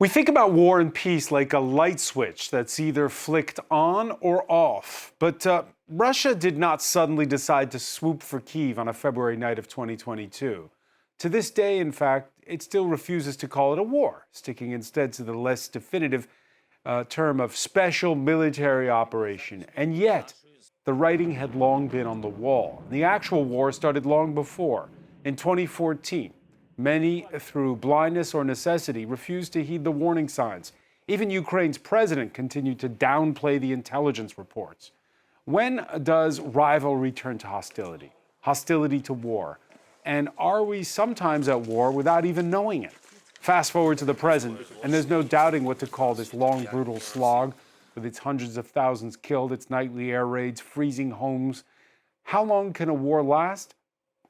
We think about war and peace like a light switch that's either flicked on or off. But Russia did not suddenly decide to swoop for Kyiv on a February night of 2022. To this day, in fact, it still refuses to call it a war, sticking instead to the less definitive term of special military operation. And yet, the writing had long been on the wall. The actual war started long before, in 2014. Many, through blindness or necessity, refused to heed the warning signs. Even Ukraine's president continued to downplay the intelligence reports. When does rivalry turn to hostility? Hostility to war? And are we sometimes at war without even knowing it? Fast forward to the present, and there's no doubting what to call this long, brutal slog, with its hundreds of thousands killed, its nightly air raids, freezing homes. How long can a war last?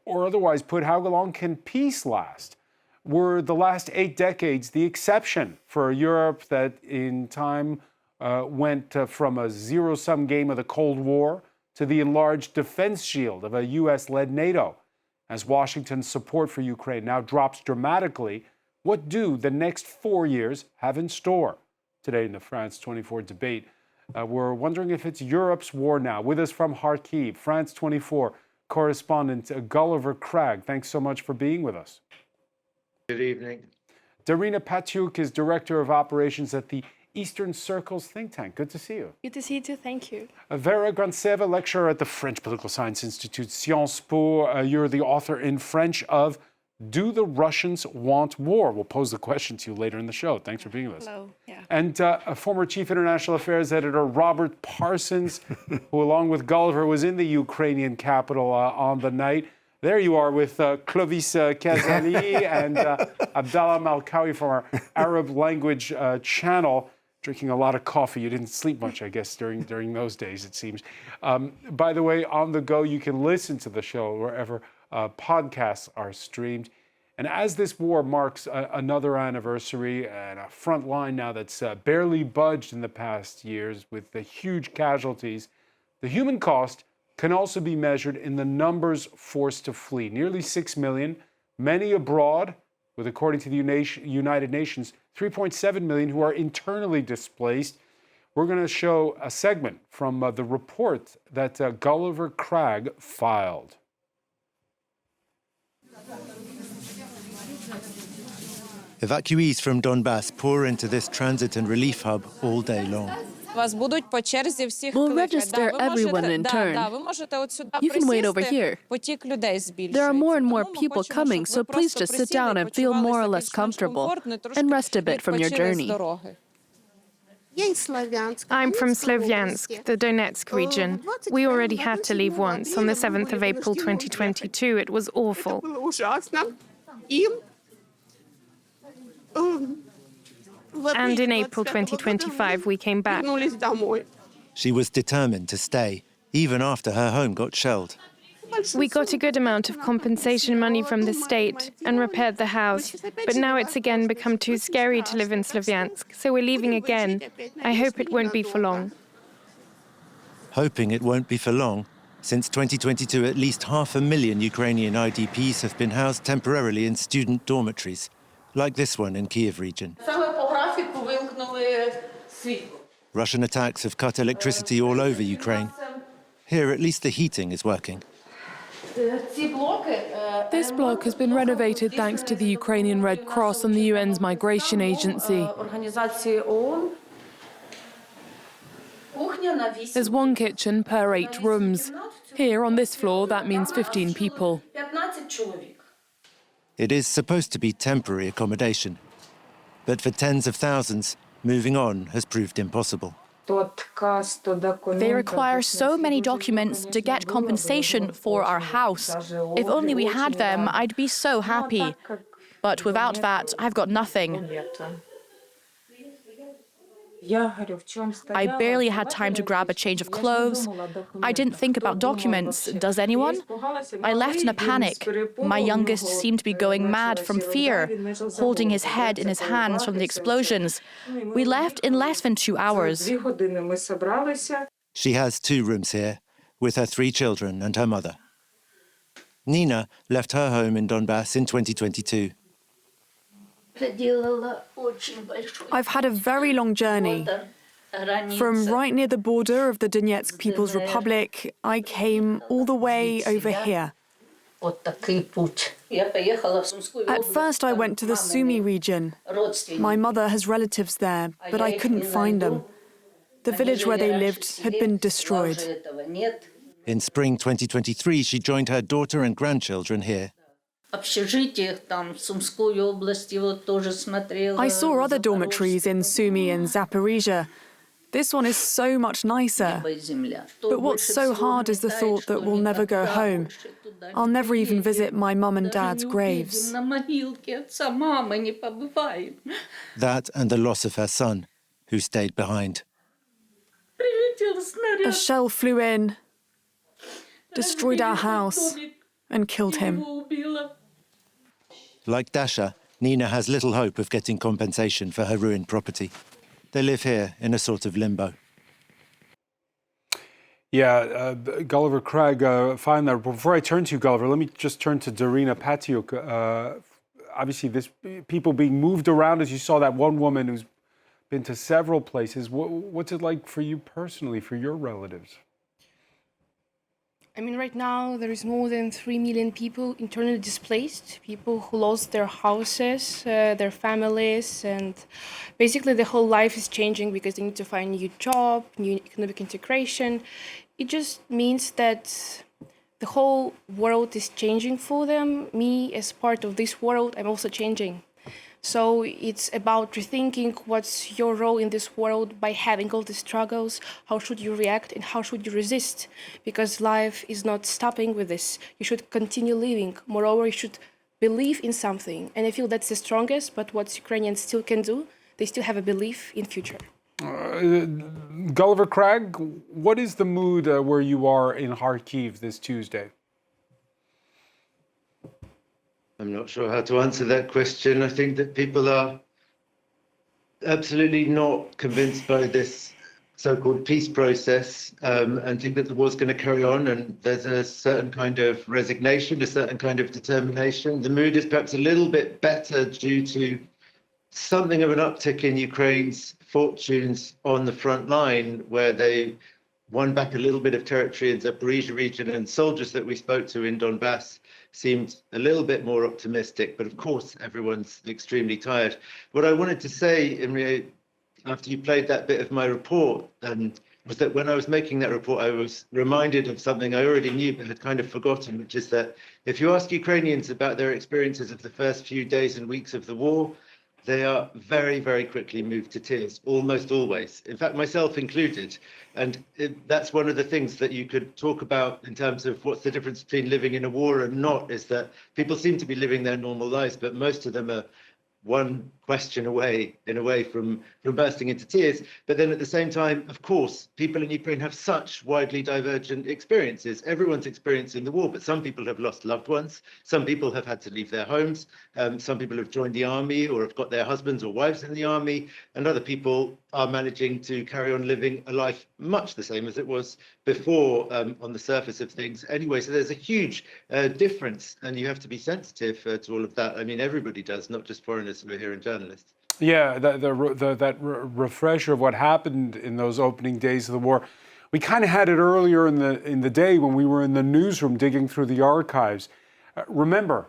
Or otherwise put, how long can peace last? Were the last 8 decades the exception for a Europe that in time went from a zero-sum game of the Cold War to the enlarged defense shield of a U.S.-led NATO? As Washington's support for Ukraine now drops dramatically, what do the next 4 years have in store? Today in the France 24 debate, we're wondering if it's Europe's war now. With us from Kyiv, France 24 correspondent Gulliver Cragg. Thanks so much for being with us. Good evening. Darina Patyuk is Director of Operations at the Eastern Circles think tank. Good to see you. Good to see you too, thank you. Vera Grantseva, lecturer at the French Political Science Institute, Sciences Po. You're the author in French of Do the Russians Want War? We'll pose the question to you later in the show. Thanks for being with us. Hello. Yeah. And a former Chief International Affairs Editor, Robert Parsons, who along with Gulliver was in the Ukrainian capital on the night. There you are with Clovis Kazali and Abdallah Malkawi from our Arab language channel, drinking a lot of coffee. You didn't sleep much, I guess, during those days, it seems. By the way, on the go, you can listen to the show wherever podcasts are streamed. And as this war marks another anniversary and a front line now that's barely budged in the past years with the huge casualties, the human cost can also be measured in the numbers forced to flee. Nearly 6 million, many abroad, with, according to the United Nations, 3.7 million who are internally displaced. We're going to show a segment from the report that Gulliver Cragg filed. Evacuees from Donbass pour into this transit and relief hub all day long. We'll register everyone in turn. You can wait over here. There are more and more people coming, so please just sit down and feel more or less comfortable and rest a bit from your journey. I'm from Slovyansk, the Donetsk region. We already had to leave once, on the 7th of April 2022. It was awful. And in April 2025, we came back. She was determined to stay, even after her home got shelled. We got a good amount of compensation money from the state and repaired the house, but now it's again become too scary to live in Slovyansk, so we're leaving again. I hope it won't be for long. Hoping it won't be for long, since 2022 at least 500,000 Ukrainian IDPs have been housed temporarily in student dormitories, like this one in Kyiv region. Russian attacks have cut electricity all over Ukraine. Here, at least the heating is working. This block has been renovated thanks to the Ukrainian Red Cross and the UN's migration agency. There's one kitchen per 8 rooms. Here, on this floor, that means 15 people. It is supposed to be temporary accommodation, but for tens of thousands, moving on has proved impossible. They require so many documents to get compensation for our house. If only we had them, I'd be so happy. But without that, I've got nothing. I barely had time to grab a change of clothes. I didn't think about documents. Does anyone? I left in a panic. My youngest seemed to be going mad from fear, holding his head in his hands from the explosions. We left in less than 2 hours. She has 2 rooms here, with her 3 children and her mother. Nina left her home in Donbass in 2022. I've had a very long journey. From right near the border of the Donetsk People's Republic, I came all the way over here. At first, I went to the Sumy region. My mother has relatives there, but I couldn't find them. The village where they lived had been destroyed. In spring 2023, she joined her daughter and grandchildren here. I saw other dormitories in Sumy and Zaporizhia. This one is so much nicer. But what's so hard is the thought that we'll never go home. I'll never even visit my mum and dad's graves. That and the loss of her son, who stayed behind. A shell flew in, destroyed our house, and killed him. Like Dasha, Nina has little hope of getting compensation for her ruined property. They live here in a sort of limbo. Yeah, Gulliver Craig, fine there. Before I turn to you, Gulliver, let me just turn to Darina Patiuk. Obviously, people being moved around, as you saw that one woman who's been to several places. What's it like for you personally, for your relatives? I mean, right now there is more than 3 million people internally displaced, people who lost their houses, their families, and basically the whole life is changing because they need to find a new job, new economic integration. It just means that the whole world is changing for them. Me, as part of this world, I'm also changing. So it's about rethinking what's your role in this world by having all these struggles, how should you react and how should you resist? Because life is not stopping with this. You should continue living. Moreover, you should believe in something. And I feel that's the strongest, but what Ukrainians still can do, they still have a belief in future. Gulliver Craig, what is the mood where you are in Kyiv this Tuesday? I'm not sure how to answer that question. I think that people are absolutely not convinced by this so-called peace process and think that the war's going to carry on, and there's a certain kind of resignation, a certain kind of determination. The mood is perhaps a little bit better due to something of an uptick in Ukraine's fortunes on the front line, where they won back a little bit of territory in the Zaporizhia region, and soldiers that we spoke to in Donbass seemed a little bit more optimistic, but of course everyone's extremely tired. What I wanted to say, after you played that bit of my report, was that when I was making that report, I was reminded of something I already knew but had kind of forgotten, which is that if you ask Ukrainians about their experiences of the first few days and weeks of the war, they are very, very quickly moved to tears, almost always. In fact, myself included. And that's one of the things that you could talk about in terms of what's the difference between living in a war and not, is that people seem to be living their normal lives, but most of them are one question away, in a way, from bursting into tears. But then at the same time, of course, people in Ukraine have such widely divergent experiences. Everyone's experiencing the war, but some people have lost loved ones. Some people have had to leave their homes. Some people have joined the army or have got their husbands or wives in the army. And other people are managing to carry on living a life much the same as it was before on the surface of things. Anyway, so there's a huge difference, and you have to be sensitive to all of that. I mean, everybody does, not just foreigners who are here and journalists. Yeah, that refresher of what happened in those opening days of the war. We kind of had it earlier in the day when we were in the newsroom digging through the archives. Remember,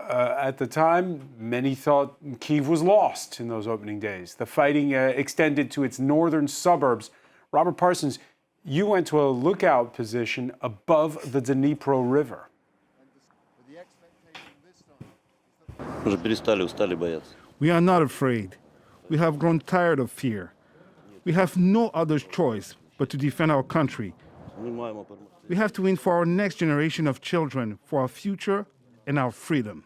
at the time, many thought Kyiv was lost in those opening days. The fighting extended to its northern suburbs. Robert Parsons, you went to a lookout position above the Dnipro River. We are not afraid. We have grown tired of fear. We have no other choice but to defend our country. We have to win for our next generation of children, for our future and our freedom.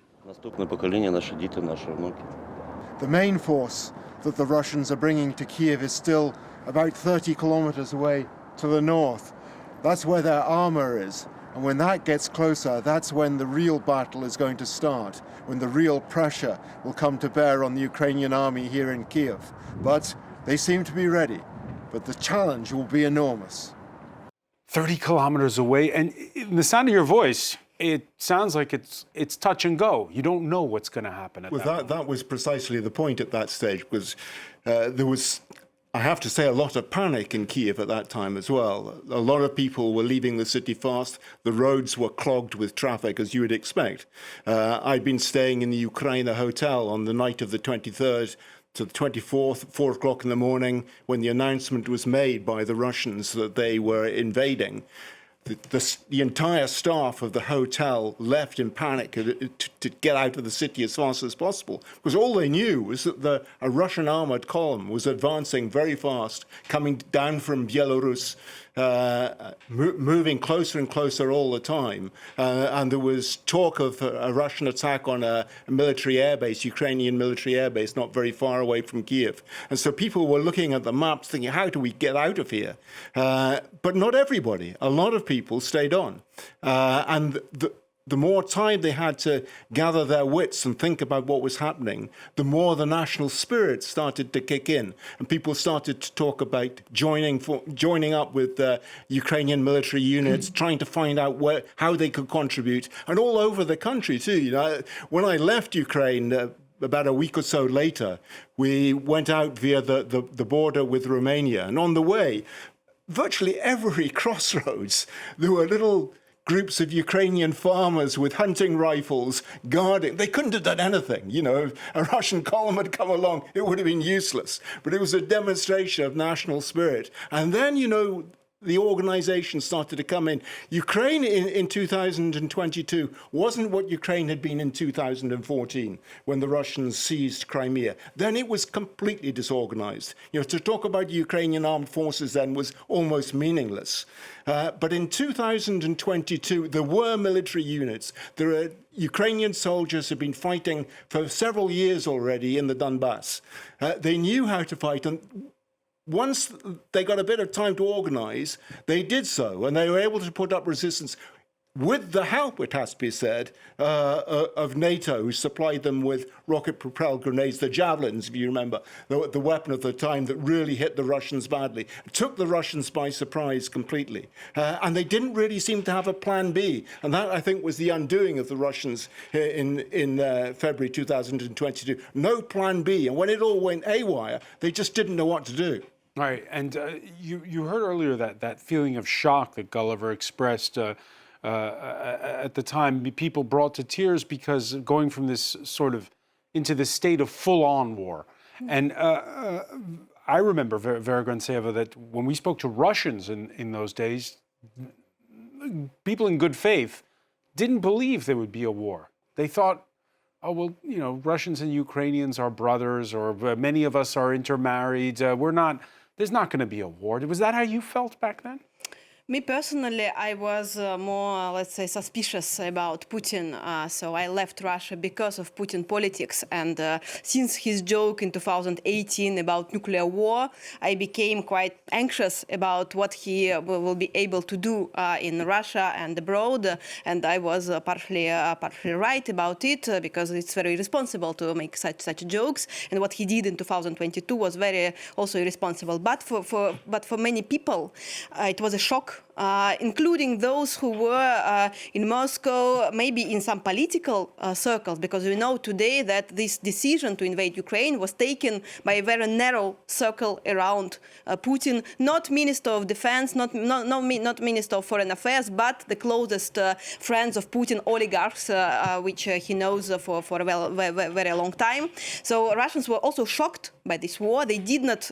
The main force that the Russians are bringing to Kyiv is still about 30 kilometers away to the north. That's where their armor is. And when that gets closer, that's when the real battle is going to start, when the real pressure will come to bear on the Ukrainian army here in Kyiv. But they seem to be ready. But the challenge will be enormous. 30 kilometers away, and in the sound of your voice, it sounds like it's touch and go. You don't know what's going to happen at that point. That was precisely the point at that stage, because there was, I have to say, a lot of panic in Kyiv at that time as well. A lot of people were leaving the city fast. The roads were clogged with traffic, as you would expect. I'd been staying in the Ukraine hotel on the night of the 23rd to the 24th, 4 o'clock in the morning, when the announcement was made by the Russians that they were invading. The entire staff of the hotel left in panic to get out of the city as fast as possible, because all they knew was that a Russian armored column was advancing very fast, coming down from Belarus, moving closer and closer all the time. And there was talk of a Russian attack on a military airbase, Ukrainian military airbase, not very far away from Kyiv. And so people were looking at the maps thinking, how do we get out of here? But not everybody. A lot of people stayed on. And the more time they had to gather their wits and think about what was happening, the more the national spirit started to kick in. And people started to talk about joining up with Ukrainian military units, trying to find out how they could contribute. And all over the country, too. You know, when I left Ukraine, about a week or so later, we went out via the border with Romania. And on the way, virtually every crossroads, there were little groups of Ukrainian farmers with hunting rifles guarding. They couldn't have done anything. You know, if a Russian column had come along, it would have been useless. But it was a demonstration of national spirit. And then, you know, the organization started to come in. Ukraine in 2022 wasn't what Ukraine had been in 2014 when the Russians seized Crimea. Then it was completely disorganized. You know, to talk about Ukrainian armed forces then was almost meaningless. But in 2022, there were military units. There are Ukrainian soldiers who have been fighting for several years already in the Donbass. They knew how to fight, and once they got a bit of time to organize, they did so, and they were able to put up resistance with the help, it has to be said, of NATO, who supplied them with rocket-propelled grenades, the javelins, if you remember, the weapon of the time that really hit the Russians badly. It took the Russians by surprise completely. And they didn't really seem to have a plan B. And that, I think, was the undoing of the Russians in February 2022. No plan B. And when it all went haywire, they just didn't know what to do. All right. And you heard earlier that feeling of shock that Gulliver expressed at the time, people brought to tears because going from this sort of into this state of full-on war. And I remember, Vera Gontseva, that when we spoke to Russians in those days, people in good faith didn't believe there would be a war. They thought, oh, well, you know, Russians and Ukrainians are brothers, or many of us are intermarried. There's not going to be a war. Was that how you felt back then? Me personally, I was more, let's say, suspicious about Putin. So I left Russia because of Putin politics. And since his joke in 2018 about nuclear war, I became quite anxious about what he will be able to do in Russia and abroad. And I was partially right about it because it's very irresponsible to make such jokes. And what he did in 2022 was very also irresponsible. But for many people, it was a shock. Including those who were in Moscow, maybe in some political circles, because we know today that this decision to invade Ukraine was taken by a very narrow circle around Putin, not Minister of Defense, not Minister of Foreign Affairs, but the closest friends of Putin, oligarchs, which he knows for a very long time. So Russians were also shocked by this war. They did not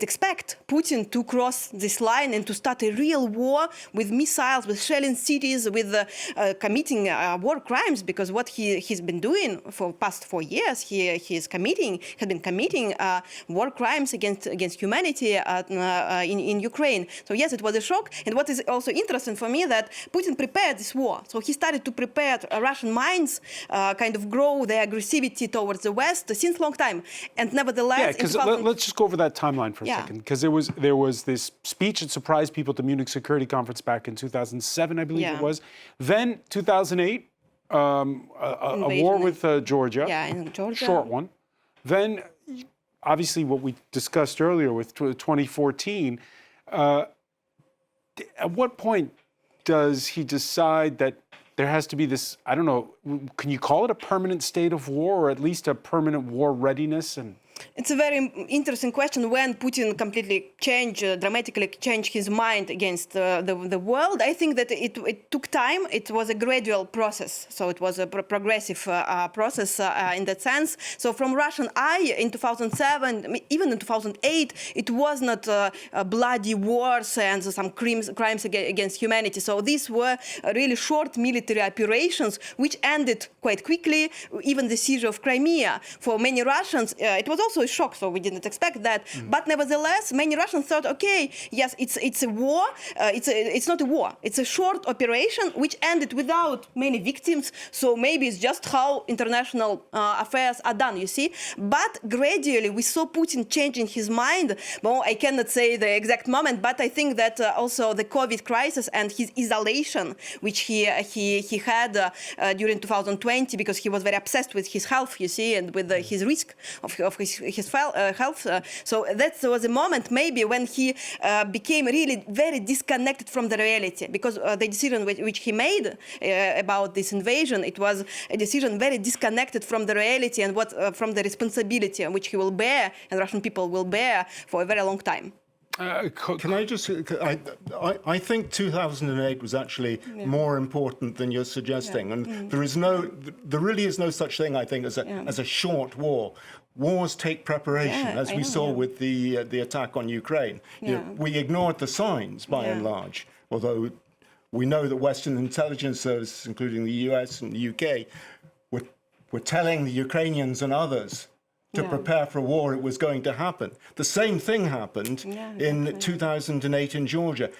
expect Putin to cross this line and to start a real war with missiles, with shelling cities, with committing war crimes. Because what he's been doing for past 4 years, he has been committing war crimes against humanity in Ukraine. So yes, it was a shock. And what is also interesting for me that Putin prepared this war. So he started to prepare Russian minds, kind of grow their aggressivity towards the West since long time. And nevertheless, yeah, because let's just go over that timeline for a second. Because there was this speech that surprised people at the Munich Security Conference back in 2007, I believe it was. Then 2008, a war with Georgia. Yeah, in Georgia. Short one. Then, obviously, what we discussed earlier with 2014. At what point does he decide that there has to be this, I don't know, can you call it a permanent state of war, or at least a permanent war readiness? And it's a very interesting question. When Putin completely dramatically changed his mind against the world, I think that it took time. It was a gradual process. So it was a progressive process in that sense. So from Russian eye in 2007, even in 2008, it was not bloody wars and some crimes against humanity. So these were really short military operations, which ended quite quickly. Even the siege of Crimea. For many Russians, it was also a shock, so we didn't expect that. But nevertheless, many Russians thought, okay, yes, it's a war. It's not a war. It's a short operation which ended without many victims. So maybe it's just how international affairs are done, you see. But gradually, we saw Putin changing his mind. Well, I cannot say the exact moment, but I think that also the COVID crisis and his isolation, which he had during 2020, because he was very obsessed with his health, you see, and with his risk of his health. So that was a moment maybe when he became really very disconnected from the reality, because the decision which he made about this invasion, it was a decision very disconnected from the reality and from the responsibility which he will bear and Russian people will bear for a very long time. Can I just? I think 2008 was actually more important than you're suggesting, and there really is no such thing, I think, as a short war. Wars take preparation, as we saw with the attack on Ukraine. We ignored the signs by and large, although we know that Western intelligence services, including the US and the UK, were telling the Ukrainians and others to prepare for a war. It was going to happen. The same thing happened in 2008 in Georgia.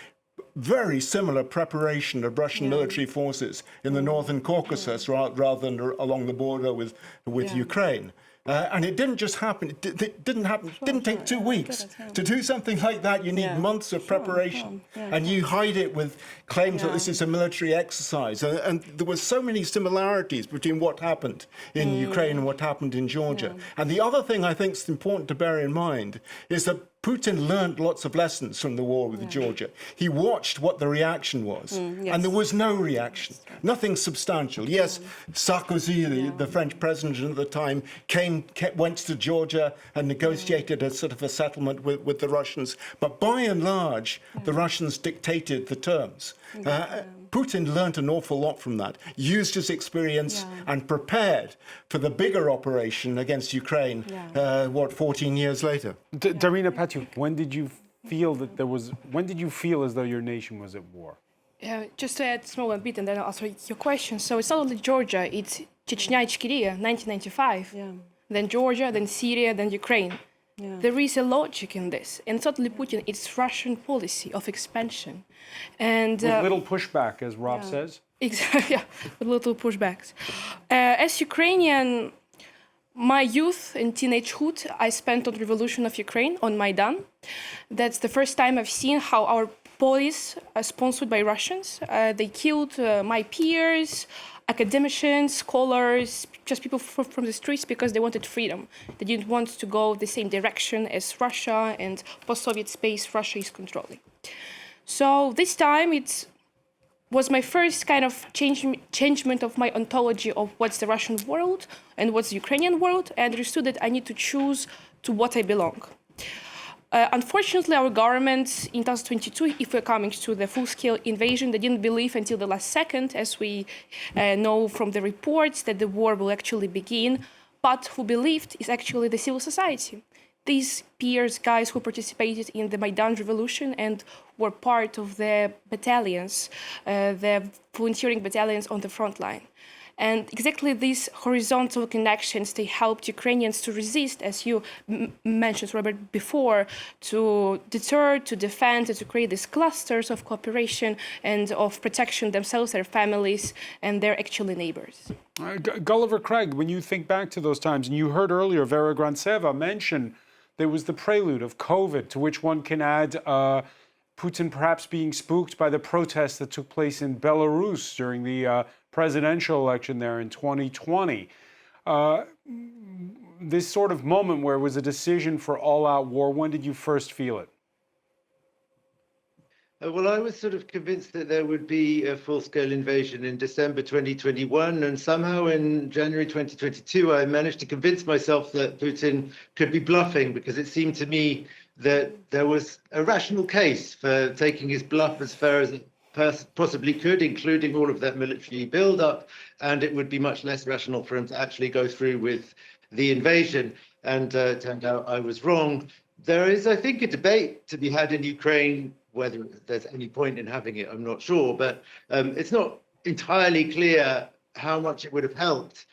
Very similar preparation of Russian military forces in the northern Caucasus rather than along the border with Ukraine. And it didn't just happen. It didn't take 2 weeks. To do something like that, you need months of preparation. And you hide it with claims that this is a military exercise. And there were so many similarities between what happened in Ukraine and what happened in Georgia. And the other thing I think is important to bear in mind is that Putin learned lots of lessons from the war with Georgia. He watched what the reaction was, and there was no reaction, nothing substantial. Yes, Sarkozy, the French president at the time, went to Georgia and negotiated a sort of a settlement with the Russians, but by and large, the Russians dictated the terms. Putin learned an awful lot from that, used his experience and prepared for the bigger operation against Ukraine, 14 years later. Darina Patyuk, when did you feel as though your nation was at war? Just to add a small bit and then I'll answer your question. So it's not only Georgia, it's Chechnya, Ichkeria, 1995. Then Georgia, then Syria, then Ukraine. There is a logic in this. And it's not only Putin, it's Russian policy of expansion. And with little pushback, as Rob says. Exactly, with little pushbacks. As Ukrainian, my youth and teenagehood, I spent on the revolution of Ukraine, on Maidan. That's the first time I've seen how our police are sponsored by Russians. They killed my peers, academicians, scholars, just people from the streets because they wanted freedom. They didn't want to go the same direction as Russia and post-Soviet space Russia is controlling. So this time it was my first kind of changement of my ontology of what's the Russian world and what's the Ukrainian world, and understood that I need to choose to what I belong. Unfortunately, our government in 2022, if we're coming to the full-scale invasion, they didn't believe until the last second, as we know from the reports, that the war will actually begin. But who believed is actually the civil society. These peers, guys who participated in the Maidan revolution and were part of the battalions, the volunteering battalions on the front line. And exactly these horizontal connections, they helped Ukrainians to resist, as you mentioned, Robert, before, to deter, to defend, and to create these clusters of cooperation and of protection themselves, their families, and their actually neighbors. Gulliver Craig, when you think back to those times, and you heard earlier Vera Grantseva mention there was the prelude of COVID, to which one can add Putin perhaps being spooked by the protests that took place in Belarus during the presidential election there in 2020. This sort of moment where it was a decision for all-out war, when did you first feel it? Well, I was sort of convinced that there would be a full-scale invasion in December 2021, and somehow in January 2022, I managed to convince myself that Putin could be bluffing, because it seemed to me that there was a rational case for taking his bluff as far as it possibly could, including all of that military build-up, and it would be much less rational for him to actually go through with the invasion. And turned out I was wrong. There is, I think, a debate to be had in Ukraine. Whether there's any point in having it, I'm not sure, but it's not entirely clear how much it would have helped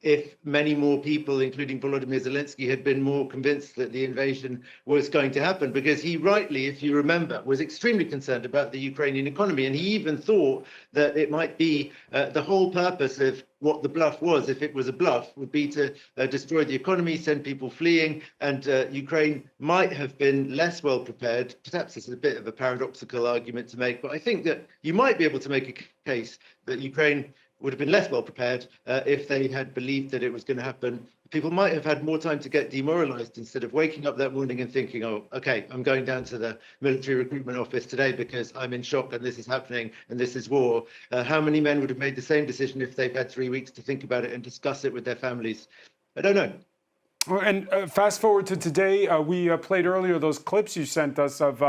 if many more people, including Volodymyr Zelensky, had been more convinced that the invasion was going to happen, because he rightly, if you remember, was extremely concerned about the Ukrainian economy, and he even thought that it might be the whole purpose of what the bluff was, if it was a bluff, would be to destroy the economy, send people fleeing, and Ukraine might have been less well prepared. Perhaps this is a bit of a paradoxical argument to make, but I think that you might be able to make a case that Ukraine would have been less well prepared if they had believed that it was going to happen. People might have had more time to get demoralized instead of waking up that morning and thinking, oh, okay, I'm going down to the military recruitment office today because I'm in shock and this is happening and this is war. How many men would have made the same decision if they've had 3 weeks to think about it and discuss it with their families? I don't know. And fast forward to today, we played earlier those clips you sent us of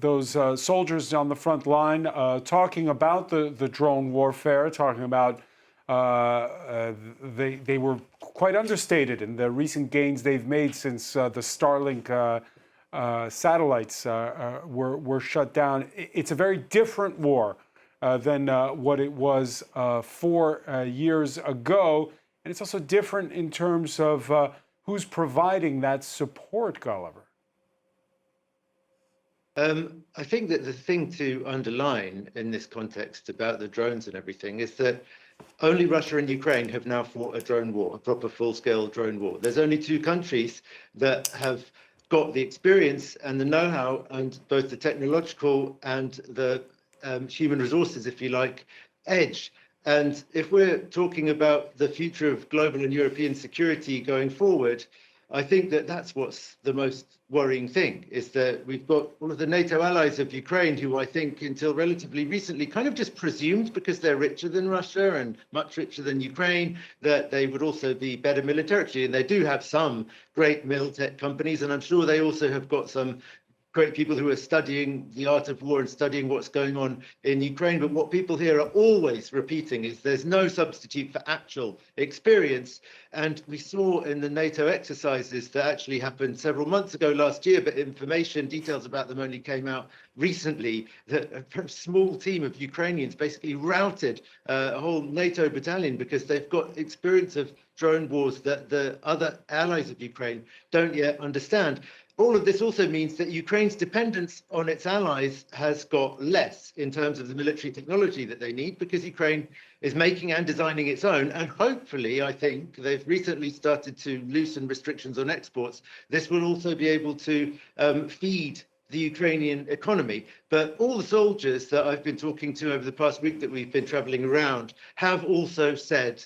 those soldiers on the front line talking about the drone warfare, talking about they were quite understated in the recent gains they've made since the Starlink satellites were shut down. It's a very different war than what it was 4 years ago. And it's also different in terms of who's providing that support, Gulliver. I think that the thing to underline in this context about the drones and everything is that only Russia and Ukraine have now fought a drone war, a proper full-scale drone war. There's only 2 countries that have got the experience and the know-how and both the technological and the human resources, if you like, edge. And if we're talking about the future of global and European security going forward, I think that that's what's the most worrying thing, is that we've got all of the NATO allies of Ukraine who I think until relatively recently kind of just presumed, because they're richer than Russia and much richer than Ukraine, that they would also be better militarily. And they do have some great mil-tech companies, and I'm sure they also have got some great people who are studying the art of war and studying what's going on in Ukraine. But what people here are always repeating is there's no substitute for actual experience. And we saw in the NATO exercises that actually happened several months ago last year, but details about them only came out recently, that a very small team of Ukrainians basically routed a whole NATO battalion because they've got experience of drone wars that the other allies of Ukraine don't yet understand. All of this also means that Ukraine's dependence on its allies has got less in terms of the military technology that they need, because Ukraine is making and designing its own. And hopefully, I think they've recently started to loosen restrictions on exports. This will also be able to feed the Ukrainian economy. But all the soldiers that I've been talking to over the past week that we've been traveling around have also said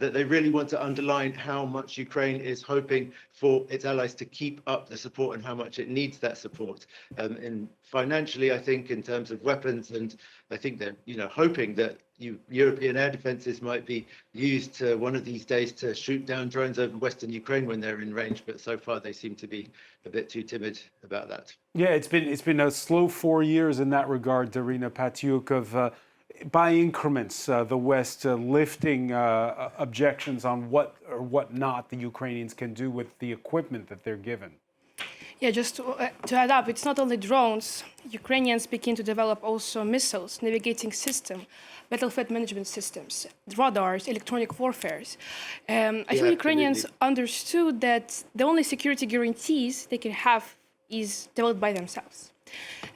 that they really want to underline how much Ukraine is hoping for its allies to keep up the support and how much it needs that support. And financially, I think, in terms of weapons, and I think they're hoping that European air defenses might be used one of these days to shoot down drones over Western Ukraine when they're in range. But so far, they seem to be a bit too timid about that. Yeah, it's been a slow 4 years in that regard, Darina Patyuk, of by increments, the West lifting objections on what or what not the Ukrainians can do with the equipment that they're given. Yeah, just to add up, it's not only drones. Ukrainians begin to develop also missiles, navigating system, battlefield management systems, radars, electronic warfares. I think Ukrainians understood that the only security guarantees they can have is developed by themselves.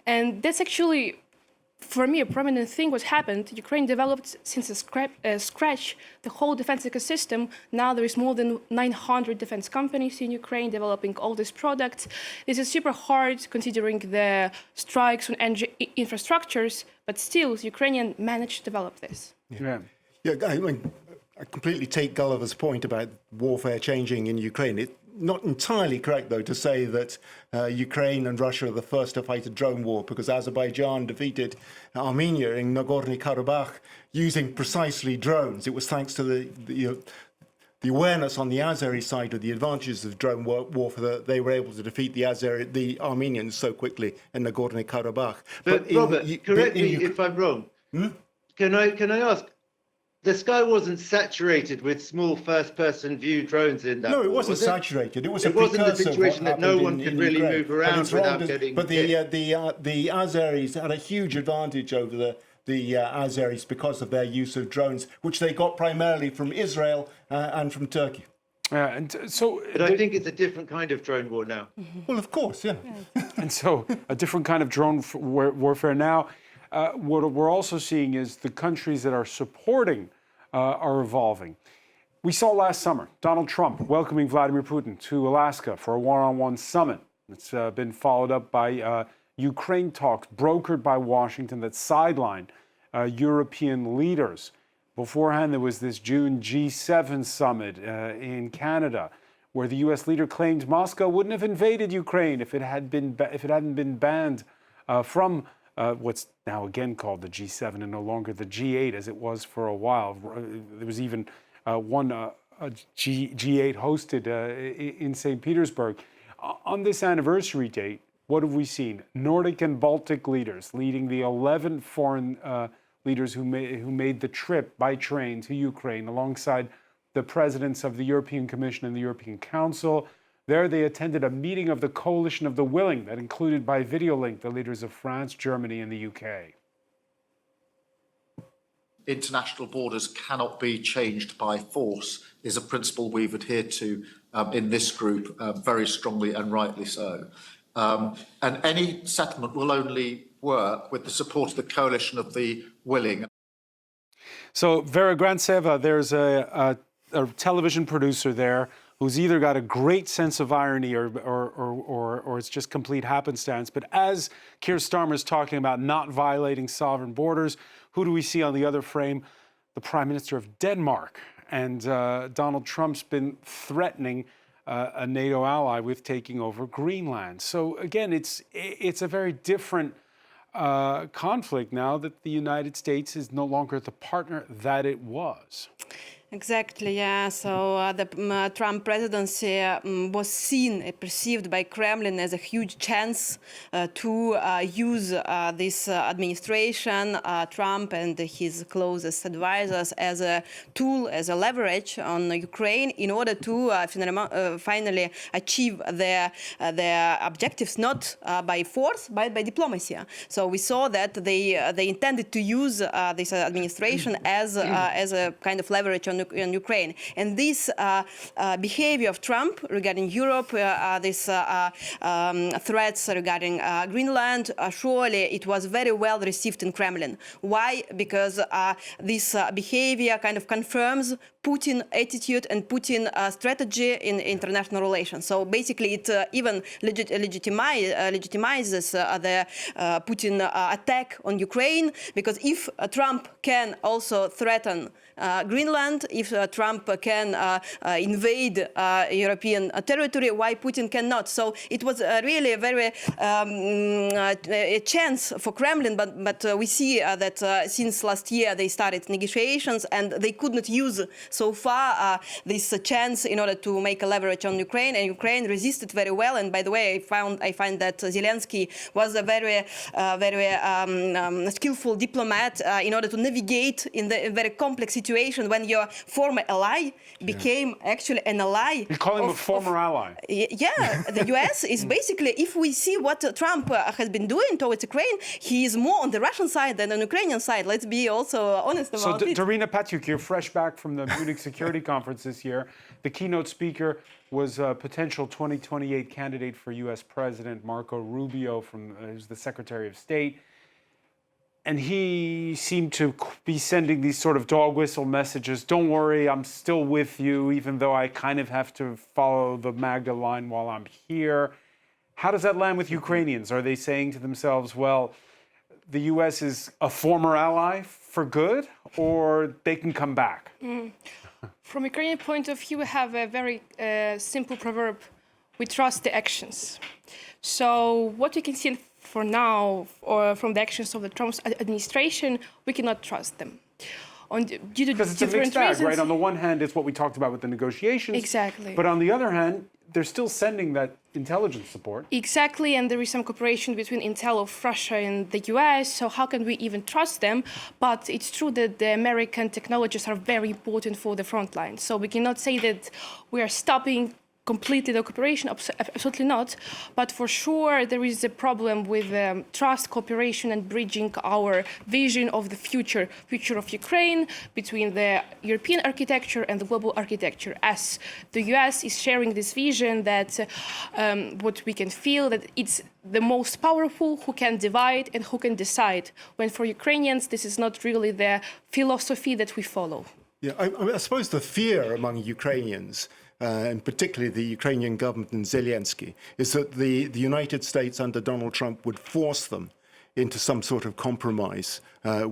And that's actually, for me, a prominent thing what happened. Ukraine developed since scratch the whole defense ecosystem. Now there is more than 900 defense companies in Ukraine developing all these products. This is super hard considering the strikes on infrastructures, but still, Ukrainian managed to develop this. Yeah, I completely take Gulliver's point about warfare changing in Ukraine. not entirely correct, though, to say that Ukraine and Russia are the first to fight a drone war, because Azerbaijan defeated Armenia in Nagorno-Karabakh using precisely drones. It was thanks to the awareness on the Azeri side of the advantages of drone warfare that they were able to defeat the Armenians so quickly in Nagorno-Karabakh. But Robert, correct me if I'm wrong. Can I ask? The sky wasn't saturated with small first-person view drones in that. No, it wasn't was saturated. It was it a precursor wasn't the situation that no one could really Ukraine. move around without getting. But the Azeris had a huge advantage over the Azeris because of their use of drones, which they got primarily from Israel and from Turkey. But I think it's a different kind of drone war now. Well, of course, yeah. And so a different kind of drone warfare now. What we're also seeing is the countries that are supporting are evolving. We saw last summer Donald Trump welcoming Vladimir Putin to Alaska for a one-on-one summit. It's been followed up by Ukraine talks brokered by Washington that sidelined European leaders. Beforehand, there was this June G7 summit in Canada, where the U.S. leader claimed Moscow wouldn't have invaded Ukraine if it hadn't been banned from what's now again called the G7 and no longer the G8 as it was for a while. There was even one G8 hosted in St. Petersburg. On this anniversary date, what have we seen? Nordic and Baltic leaders leading the 11 foreign leaders who made the trip by train to Ukraine alongside the presidents of the European Commission and the European Council. There they attended a meeting of the Coalition of the Willing that included by video link the leaders of France, Germany, and the UK. International borders cannot be changed by force is a principle we've adhered to in this group very strongly and rightly so. And any settlement will only work with the support of the Coalition of the Willing. So Vera Grantseva, there's a television producer there who's either got a great sense of irony or it's just complete happenstance. But as Keir Starmer's talking about not violating sovereign borders, who do we see on the other frame? The Prime Minister of Denmark. And Donald Trump's been threatening a NATO ally with taking over Greenland. So again, it's a very different conflict now that the United States is no longer the partner that it was. Exactly, yeah. So the Trump presidency was seen, perceived by Kremlin as a huge chance to use this administration, Trump and his closest advisors, as a tool, as a leverage on Ukraine in order to finally achieve their objectives, not by force, but by diplomacy. So we saw that they intended to use this administration as a kind of leverage on Ukraine. And this behavior of Trump regarding Europe, these threats regarding Greenland, surely it was very well received in Kremlin. Why? Because this behavior kind of confirms Putin attitude and Putin strategy in international relations. So basically it even legitimizes the Putin attack on Ukraine, because if Trump can also threaten Greenland, if Trump can invade European territory, why Putin cannot? So it was really a very a chance for Kremlin, but we see that since last year they started negotiations and they could not use so far this chance in order to make a leverage on Ukraine, and Ukraine resisted very well. And by the way, I find that Zelensky was a very skillful diplomat in order to navigate in the very complex situation when your former ally became actually an ally. You call him a former ally. Yeah, the US is basically, if we see what Trump has been doing towards Ukraine, he is more on the Russian side than on the Ukrainian side. Let's be also honest about it. So Darina Patyuk, you're fresh back from the Munich Security Conference this year. The keynote speaker was a potential 2028 candidate for US President Marco Rubio, who's the Secretary of State. And he seemed to be sending these sort of dog whistle messages. Don't worry, I'm still with you, even though I kind of have to follow the MAGA line while I'm here. How does that land with Ukrainians? Are they saying to themselves, well, the U.S. is a former ally for good, or they can come back? From a Ukrainian point of view, we have a very simple proverb: we trust the actions. So what we can see for now, or from the actions of the Trump administration, we cannot trust them. Due to because it's a mixed bag, right? On the one hand, it's what we talked about with the negotiations. Exactly. But on the other hand, they're still sending that intelligence support. Exactly, and there is some cooperation between Intel of Russia and the US, so how can we even trust them? But it's true that the American technologies are very important for the front line. So we cannot say that we are stopping completely the cooperation, absolutely not. But for sure, there is a problem with trust, cooperation, and bridging our vision of the future of Ukraine between the European architecture and the global architecture. As the US is sharing this vision that what we can feel that it's the most powerful who can divide and who can decide. When for Ukrainians, this is not really the philosophy that we follow. Yeah, I suppose the fear among Ukrainians, and particularly the Ukrainian government and Zelensky, is that the United States under Donald Trump would force them into some sort of compromise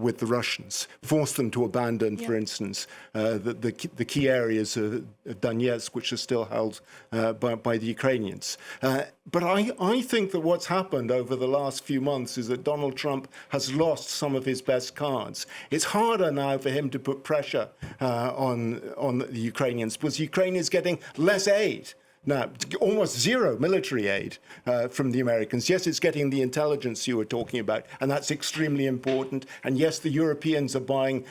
with the Russians, force them to abandon, for instance, the key areas of Donetsk, which are still held by the Ukrainians. But I think that what's happened over the last few months is that Donald Trump has lost some of his best cards. It's harder now for him to put pressure on the Ukrainians because Ukraine is getting less aid. Now, almost zero military aid from the Americans. Yes, it's getting the intelligence you were talking about, and that's extremely important. And yes, the Europeans are buying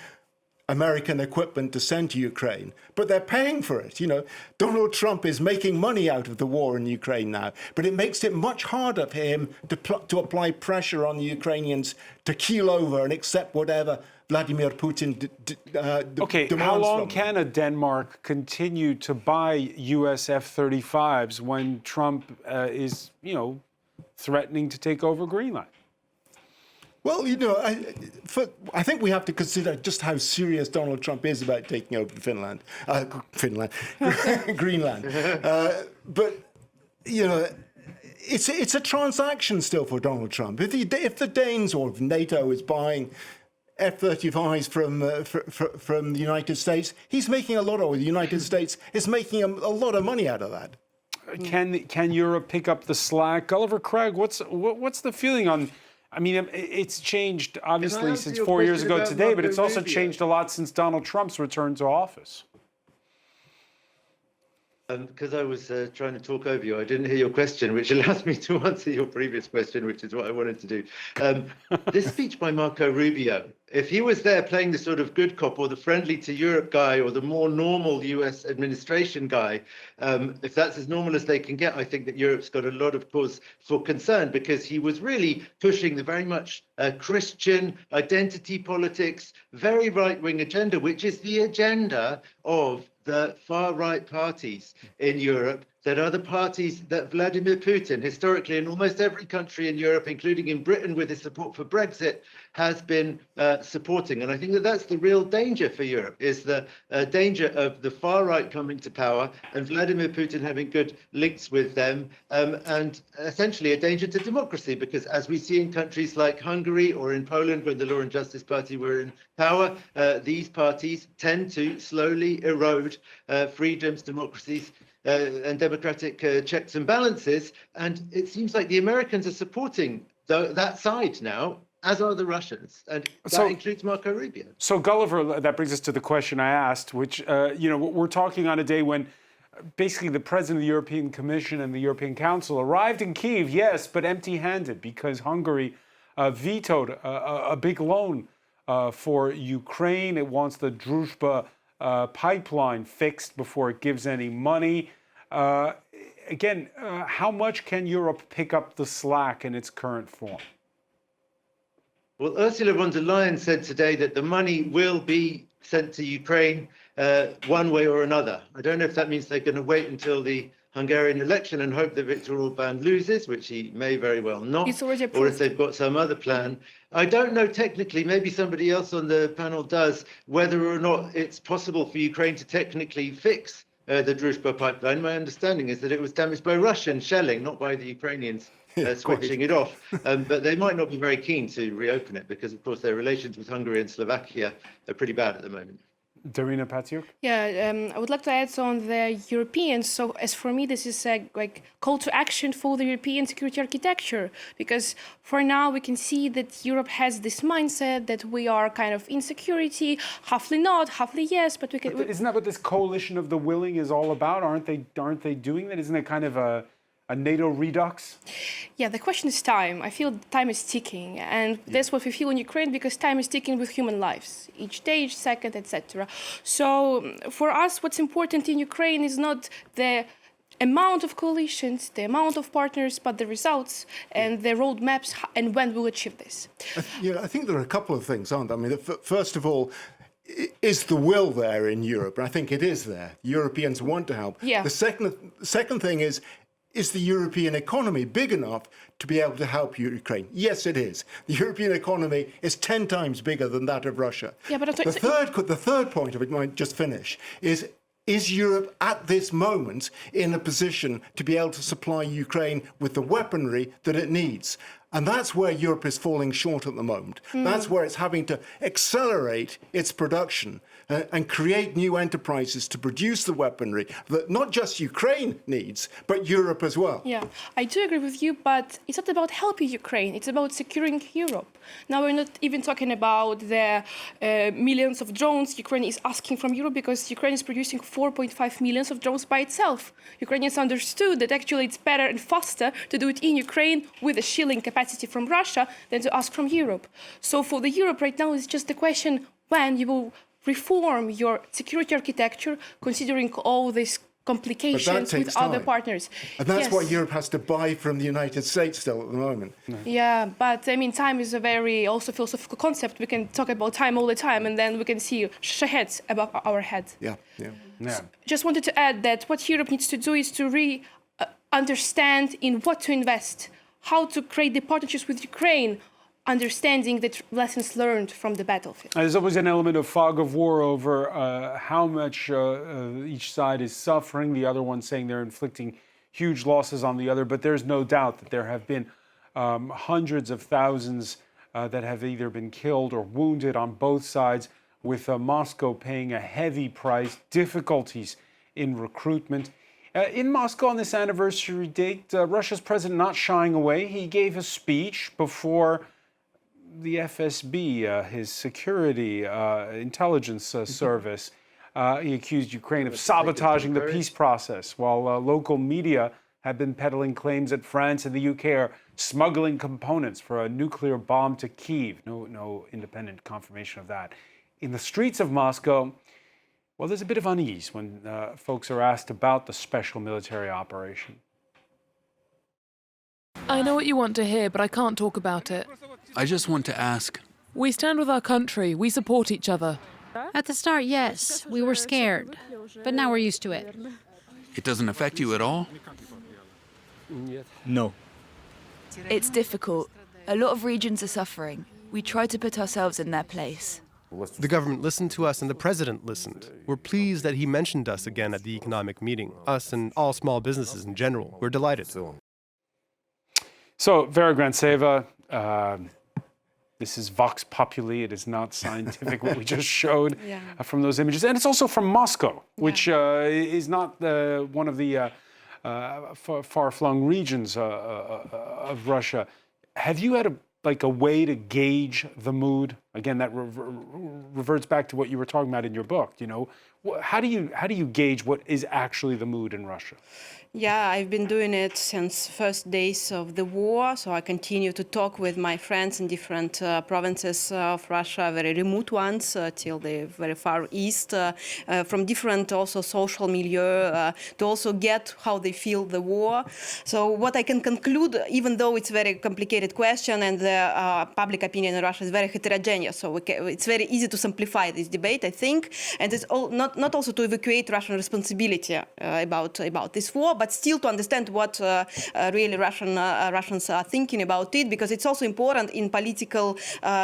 American equipment to send to Ukraine, but they're paying for it. You know, Donald Trump is making money out of the war in Ukraine now, but it makes it much harder for him to apply pressure on the Ukrainians to keel over and accept whatever Vladimir Putin okay, how long can a Denmark continue to buy US F-35s when Trump is, threatening to take over Greenland? Well, I think we have to consider just how serious Donald Trump is about taking over Greenland. But, it's a transaction still for Donald Trump. If the Danes or NATO is buying F-35s from the United States, he's making the United States is making a lot of money out of that. Can Europe pick up the slack? Gulliver Craig, what's the feeling on? I mean, it's changed obviously since 4 years ago today, but it's also changed a lot since Donald Trump's return to office. Because I was trying to talk over you, I didn't hear your question, which allows me to answer your previous question, which is what I wanted to do. This speech by Marco Rubio, if he was there playing the sort of good cop or the friendly to Europe guy or the more normal US administration guy, if that's as normal as they can get, I think that Europe's got a lot of cause for concern because he was really pushing the very much Christian identity politics, very right-wing agenda, which is the agenda of the far-right parties in Europe that are the parties that Vladimir Putin, historically in almost every country in Europe, including in Britain with his support for Brexit, has been supporting. And I think that that's the real danger for Europe, is the danger of the far right coming to power and Vladimir Putin having good links with them, and essentially a danger to democracy, because as we see in countries like Hungary or in Poland, when the Law and Justice Party were in power, these parties tend to slowly erode freedoms, democracies, and democratic checks and balances. And it seems like the Americans are supporting that side now, as are the Russians. And that includes Marco Rubio. So, Gulliver, that brings us to the question I asked, which, we're talking on a day when basically the president of the European Commission and the European Council arrived in Kyiv, yes, but empty-handed, because Hungary vetoed a big loan for Ukraine. It wants the Druzhba pipeline fixed before it gives any money. Again, how much can Europe pick up the slack in its current form? Well, Ursula von der Leyen said today that the money will be sent to Ukraine one way or another. I don't know if that means they're going to wait until the Hungarian election and hope that Viktor Orban loses, which he may very well not, or if they've got some other plan. I don't know technically, maybe somebody else on the panel does, whether or not it's possible for Ukraine to technically fix the Druzhba pipeline. My understanding is that it was damaged by Russian shelling, not by the Ukrainians switching it off. But they might not be very keen to reopen it because, of course, their relations with Hungary and Slovakia are pretty bad at the moment. Darina Patyuk? Yeah, I would like to add on the Europeans. So as for me, this is a call to action for the European security architecture, because for now we can see that Europe has this mindset that we are kind of in security, halfly not, halfly yes, but we can. Isn't that what this coalition of the willing is all about? Aren't they doing that? Isn't it kind of a NATO redux? Yeah, the question is time. I feel time is ticking, and that's what we feel in Ukraine, because time is ticking with human lives, each day, each second, etc. So for us, what's important in Ukraine is not the amount of coalitions, the amount of partners, but the results and the roadmaps, and when we'll achieve this. I think there are a couple of things, aren't there? I mean, first of all, is the will there in Europe? And I think it is there. Europeans want to help. Yeah. The second thing is the European economy big enough to be able to help Ukraine? Yes, it is. The European economy is 10 times bigger than that of Russia. Yeah, but the third point of it, might just finish, is Europe at this moment in a position to be able to supply Ukraine with the weaponry that it needs? And that's where Europe is falling short at the moment. That's where it's having to accelerate its production and create new enterprises to produce the weaponry that not just Ukraine needs, but Europe as well. Yeah, I do agree with you, but it's not about helping Ukraine. It's about securing Europe. Now, we're not even talking about the millions of drones Ukraine is asking from Europe, because Ukraine is producing 4.5 million of drones by itself. Ukrainians understood that actually it's better and faster to do it in Ukraine with a shilling capacity from Russia than to ask from Europe. So for the Europe right now, it's just the question when you will reform your security architecture, considering all these complications with other partners. And that's why Europe has to buy from the United States still at the moment. Yeah, but I mean, time is a very also philosophical concept. We can talk about time all the time, and then we can see shaheds above our head. Yeah. Just wanted to add that what Europe needs to do is to understand in what to invest, how to create the partnerships with Ukraine, understanding the lessons learned from the battlefield. There's always an element of fog of war over how much each side is suffering, the other one saying they're inflicting huge losses on the other, but there's no doubt that there have been hundreds of thousands that have either been killed or wounded on both sides, with Moscow paying a heavy price, difficulties in recruitment. In Moscow on this anniversary date, Russia's president not shying away. He gave a speech before the FSB, his security intelligence service. He accused Ukraine of sabotaging the peace process, while local media have been peddling claims that France and the UK are smuggling components for a nuclear bomb to Kyiv. No independent confirmation of that. In the streets of Moscow, well, there's a bit of unease when folks are asked about the special military operation. I know what you want to hear, but I can't talk about it. I just want to ask. We stand with our country. We support each other. At the start, yes, we were scared, but now we're used to it. It doesn't affect you at all? No. It's difficult. A lot of regions are suffering. We try to put ourselves in their place. The government listened to us and the president listened. We're pleased that he mentioned us again at the economic meeting. Us and all small businesses in general. We're delighted. So, Vera Grantseva, this is Vox Populi. It is not scientific, what we just showed from those images. And it's also from Moscow, which is not one of the far-flung regions of Russia. Have you had a way to gauge the mood? Again, that reverts back to what you were talking about in your book. You know, how do you gauge what is actually the mood in Russia? Yeah, I've been doing it since first days of the war. So I continue to talk with my friends in different provinces of Russia, very remote ones, till the very far east, from different also social milieu, to also get how they feel the war. So what I can conclude, even though it's a very complicated question and the public opinion in Russia is very heterogeneous, so it's very easy to simplify this debate, I think. And it's not also to evacuate Russian responsibility about this war, but still to understand what really Russians are thinking about it, because it's also important in political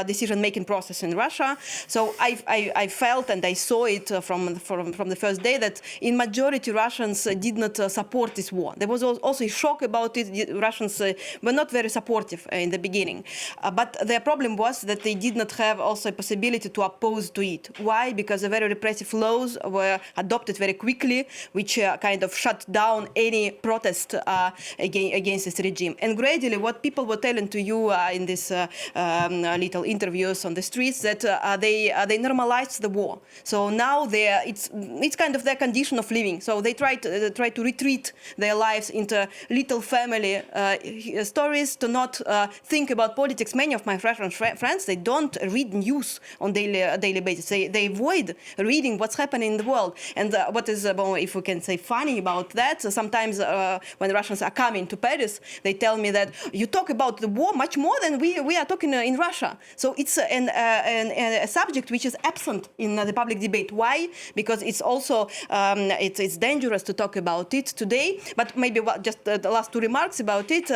decision-making process in Russia. So I felt and I saw it from the first day that in majority Russians did not support this war. There was also a shock about it. Russians were not very supportive in the beginning, but their problem was that they did not have also a possibility to oppose to it. Why? Because the very repressive laws were adopted very quickly, which kind of shut down any protest against this regime. And gradually, what people were telling to you in these little interviews on the streets, that they normalized the war. So now it's kind of their condition of living. So they try to retreat their lives into little family stories, to not think about politics. Many of my Russian friends, they don't read news on daily basis. They avoid reading what's happening in the world. And what is, if we can say, funny about that, sometimes when Russians are coming to Paris, they tell me that you talk about the war much more than we are talking in Russia. So it's a subject which is absent in the public debate. Why? Because it's also it's dangerous to talk about it today. But maybe just the last two remarks about it.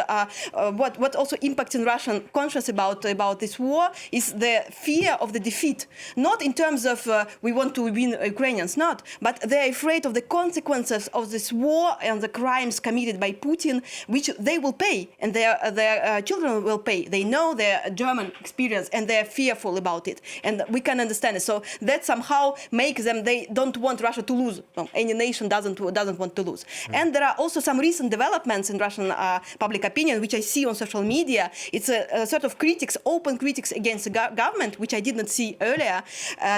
What also impacts in Russian conscience about this war is the fear of the defeat. Not in terms of we want to win Ukrainians, not, but they're afraid of the consequences of this war and the crimes committed by Putin, which they will pay, and their children will pay. They know their German experience, and they're fearful about it, and we can understand it. So that somehow makes them, they don't want Russia to lose. No, any nation doesn't want to lose. And there are also some recent developments in Russian public opinion, which I see on social media. It's a sort of critics, open critics against the government, which I did not see earlier,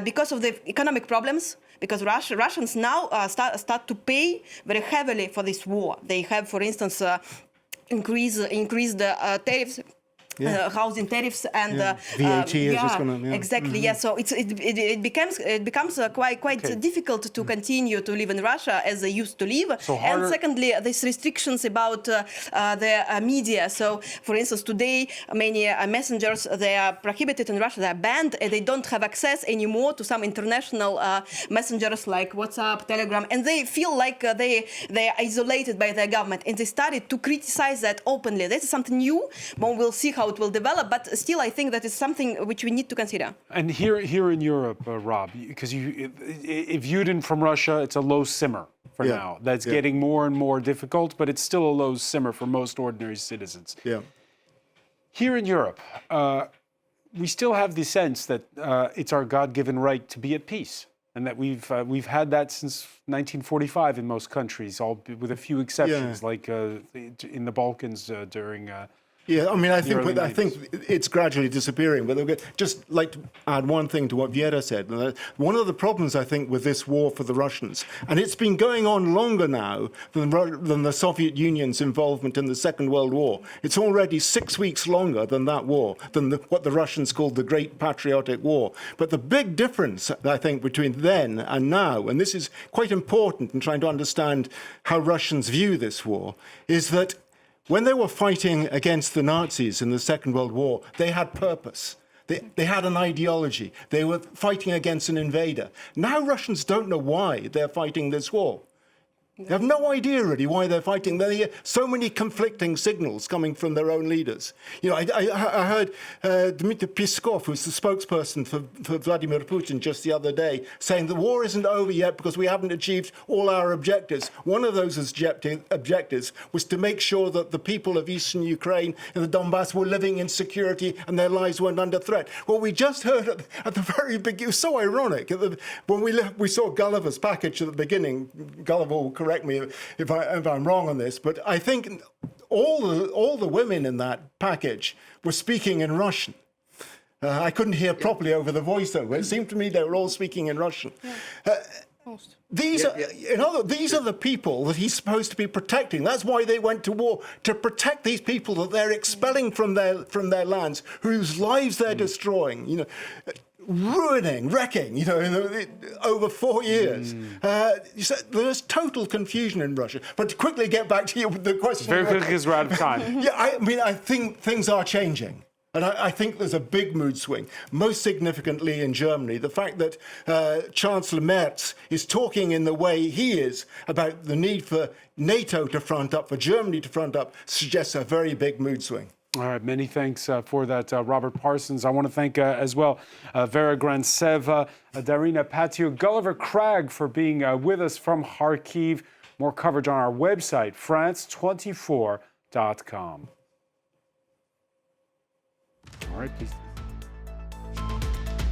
because of the economic problems. Because Russians now start to pay very heavily for this war. They have, for instance, increased the tariffs. Housing tariffs and VAT is just going to exactly so it becomes quite difficult to continue to live in Russia as they used to live. And secondly, these restrictions about the media. So for instance, today many messengers, they are prohibited in Russia, they are banned, and they don't have access anymore to some international messengers like WhatsApp, Telegram, and they feel like they are isolated by their government, and they started to criticize that openly. This is something new, but we'll see how it will develop, but still I think that is something which we need to consider. And here in Europe, Rob, because if viewed in from Russia, it's a low simmer for now. That's getting more and more difficult, but it's still a low simmer for most ordinary citizens. Here in Europe, we still have the sense that it's our God-given right to be at peace, and that we've had that since 1945 in most countries, all with a few exceptions, like in the Balkans during. I think it's gradually disappearing. But just like to add one thing to what Viera said. One of the problems, I think, with this war for the Russians, and it's been going on longer now than the Soviet Union's involvement in the Second World War. It's already 6 weeks longer than that war, than what the Russians called the Great Patriotic War. But the big difference, I think, between then and now, and this is quite important in trying to understand how Russians view this war, is that when they were fighting against the Nazis in the Second World War, they had purpose. They had an ideology. They were fighting against an invader. Now Russians don't know why they're fighting this war. They have no idea really why they're fighting. They hear so many conflicting signals coming from their own leaders. I heard Dmitry Peskov, who's the spokesperson for Vladimir Putin, just the other day, saying the war isn't over yet because we haven't achieved all our objectives. One of those objectives was to make sure that the people of eastern Ukraine and the Donbass were living in security and their lives weren't under threat. Well, we just heard at the very beginning, it was so ironic. When we saw Gulliver's package at the beginning, Gulliver will correct me if I'm wrong on this, but I think all the women in that package were speaking in Russian. I couldn't hear properly over the voiceover. It seemed to me they were all speaking in Russian. These are the people that he's supposed to be protecting. That's why they went to war, to protect these people that they're expelling from their lands, whose lives they're destroying. Ruining, wrecking, over 4 years. There's total confusion in Russia. But to quickly get back to the question. Very quickly, because we're out of time. I think things are changing. And I think there's a big mood swing, most significantly in Germany. The fact that Chancellor Merz is talking in the way he is about the need for NATO to front up, for Germany to front up, suggests a very big mood swing. All right, many thanks for that, Robert Parsons. I want to thank as well Vera Grantseva, Darina Patiu, Gulliver Cragg for being with us from Kharkiv. More coverage on our website, France24.com. All right, peace.